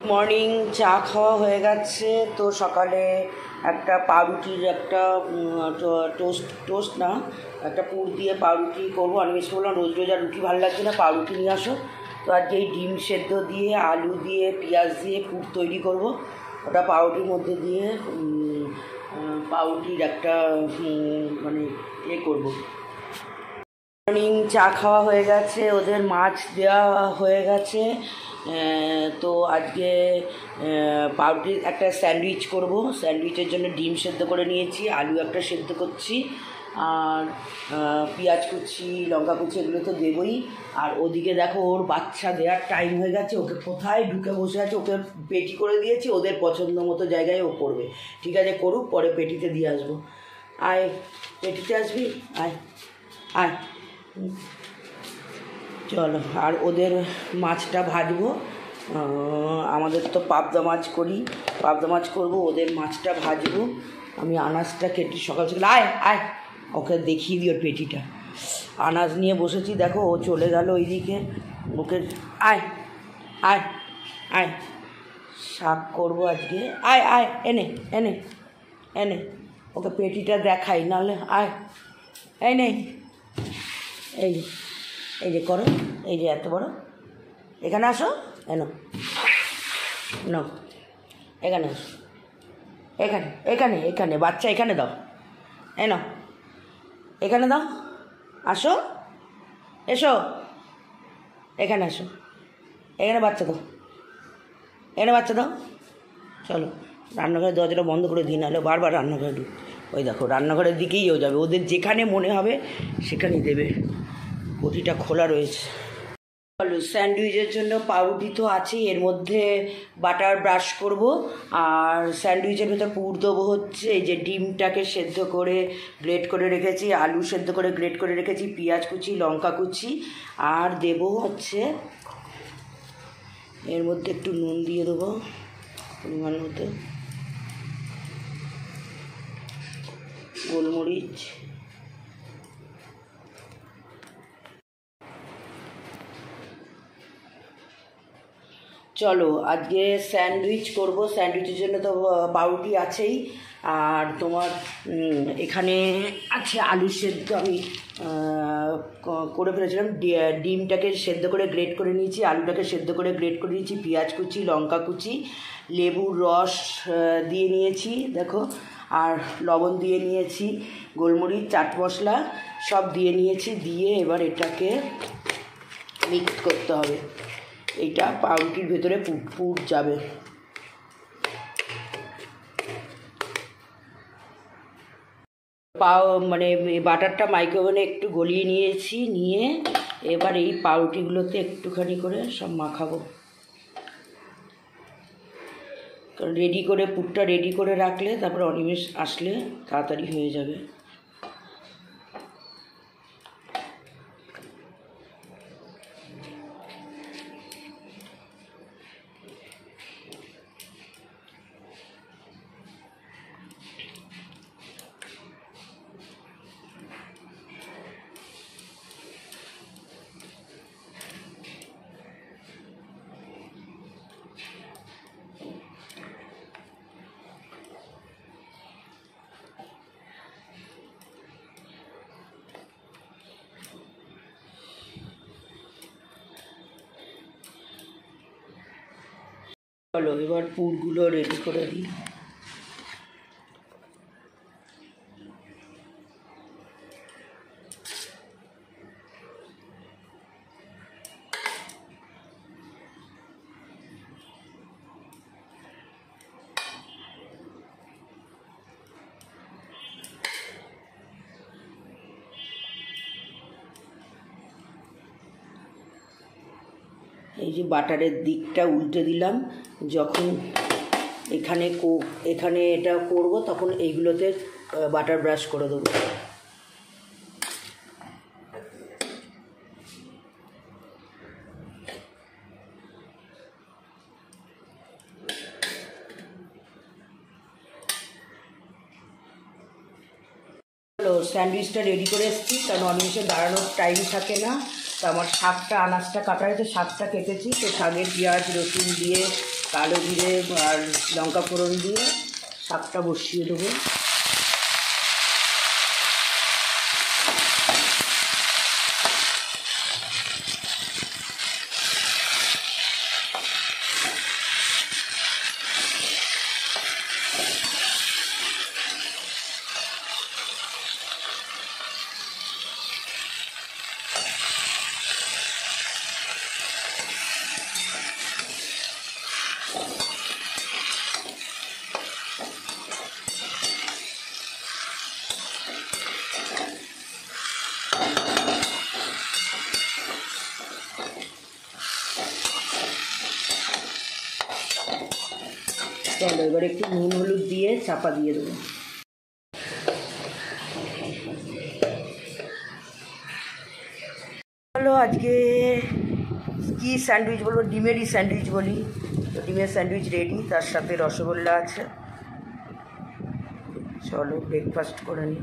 Morning চা খাওয়া হয়ে গেছে। তো সকালে একটা পাউরুটির একটা টোস্ট না, একটা পুর দিয়ে পাউরুটি করবো। আমি বেশি বললাম রোজ রোজ আর রুটি ভালো লাগছে না, পাউরুটি নিয়ে আসো। তো আজকে এই ডিম সেদ্ধ দিয়ে আলু দিয়ে পেঁয়াজ দিয়ে পুর তৈরি করব। ওটা পাউরুটির মধ্যে দিয়ে পাউরুটির একটা মানে করবো। মর্নিং চা খাওয়া হয়ে গেছে, ওদের মাছ দেওয়া হয়ে গেছে। তো আজকে পাউরুটির একটা স্যান্ডউইচ করব। স্যান্ডউইচের জন্য ডিম সেদ্ধ করে নিয়েছি, আলু একটা সেদ্ধ করছি, আর পেঁয়াজ কুচি লঙ্কা কুচি এগুলো তো দেবই। আর ওদিকে দেখো ওর বাচ্চা দেওয়ার টাইম হয়ে গেছে, ওকে কোথায় ঢুকে বসে আছে। ওকে পেটি করে দিয়েছি, ওদের পছন্দ মতো জায়গায় ও করবে। ঠিক আছে, করুক, পরে পেটিতে দিয়ে আসবো। আয়, পেটিতে আসবি, আয় আয়, চলো। আর ওদের মাছটা ভাজবো। আমাদের তো পাবদা মাছ করি, পাবদা মাছ করবো, ওদের মাছটা ভাজবো। আমি আনাজটা কেটে সকাল সকাল আয় আয়, ওকে দেখিয়ে দিই ওর পেটিটা। আনাজ নিয়ে বসেছি, দেখো ও চলে গেল ওইদিকে। ওকে আয় আয় আয়, শাক করবো আজকে। আয় আয়, এনে এনে এনে, ওকে পেটিটা দেখাই, নাহলে আয়, এই নেই, এই যে এই যে করো, এই যে এত বড়, এখানে আসো, এনো নাও, এখানে আসো, এখানে এখানে এখানে বাচ্চা, এখানে দাও, এনো এখানে দাও, আসো, এসো, এখানে আসো, এখানে বাচ্চা দাও, এখানে বাচ্চা দাও। চলো, রান্নাঘরের দরজাটা বন্ধ করে দিই, নাহলে বারবার রান্নাঘরে ঢুক। ওই দেখো রান্নাঘরের দিকেই ও যাবে, ওদের যেখানে মনে হবে সেখানেই দেবে। বটিটা খোলা রয়েছে। চলো, স্যান্ডউইচের জন্য পাউরুটি তো আছেই, এর মধ্যে বাটার ব্রাশ করব। আর স্যান্ডউইচের ভেতরে পুর দেবো হচ্ছে এই যে ডিমটাকে সেদ্ধ করে গ্রেট করে রেখেছি, আলু সেদ্ধ করে গ্রেট করে রেখেছি, পেঁয়াজ কুচি লঙ্কা কুচি, আর দেবো হচ্ছে এর মধ্যে একটু নুন দিয়ে দেবো পরিমাণ মতো, গোলমরিচ, চলো আজকে স্যান্ডউইচ করব। স্যান্ডউইচের জন্য তো পাউরুটি আছেই, আর তোমার এখানে আছে আলু সেদ্ধ। আমি করে ফেলেছিলাম, ডিমটাকে সেদ্ধ করে গ্রেট করে নিয়েছি, আলুটাকে সেদ্ধ করে গ্রেট করে নিয়েছি, পেঁয়াজ কুচি লঙ্কা কুচি লেবুর রস দিয়ে নিয়েছি দেখো, আর লবণ দিয়ে নিয়েছি, গোলমরিচ চাট মশলা সব দিয়ে নিয়েছি। দিয়ে এবার এটাকে মিক্স করতে হবে। এইটা পাউরুটির ভেতরে পুর যাবে। মানে বাটারটা মাইক্রোওভেনে একটু গলিয়ে নিয়েছি, নিয়ে এবার এই পাউরুটিগুলোতে একটুখানি করে সব মাখাবো। কারণ রেডি করে পুরটা রেডি করে রাখলে তারপরে অনিমেষ আসলে তাড়াতাড়ি হয়ে যাবে। চলো এবার পুরগুলো রেডি করে দিই। এই যে বাটারের দিকটা উল্টে দিলাম, যখন এখানে এটা করব তখন এইগুলোতে বাটার ব্রাশ করে দেবো। স্যান্ডউইচটা রেডি করে এসেছি, কারণ অনিমেষে দাঁড়ানোর টাইম থাকে না। তো আমার শাকটা আনাজটা কাটা হয়েছে, শাকটা কেটেছি, তো শাকের পেঁয়াজ রসুন দিয়ে কালো জিরে আর লঙ্কা ফোড়ন দিয়ে শাকটা বসিয়ে দেবো। চলো এবার একটু নুন হলুদ দিয়ে চাপা দিয়ে দেবো। চলো আজকে কি স্যান্ডউইচ বলবো, ডিমেরই স্যান্ডউইচ বলি। তো ডিমের স্যান্ডউইচ রেডি, তার সাথে রসগোল্লা আছে। চলো ব্রেকফাস্ট করে নিই।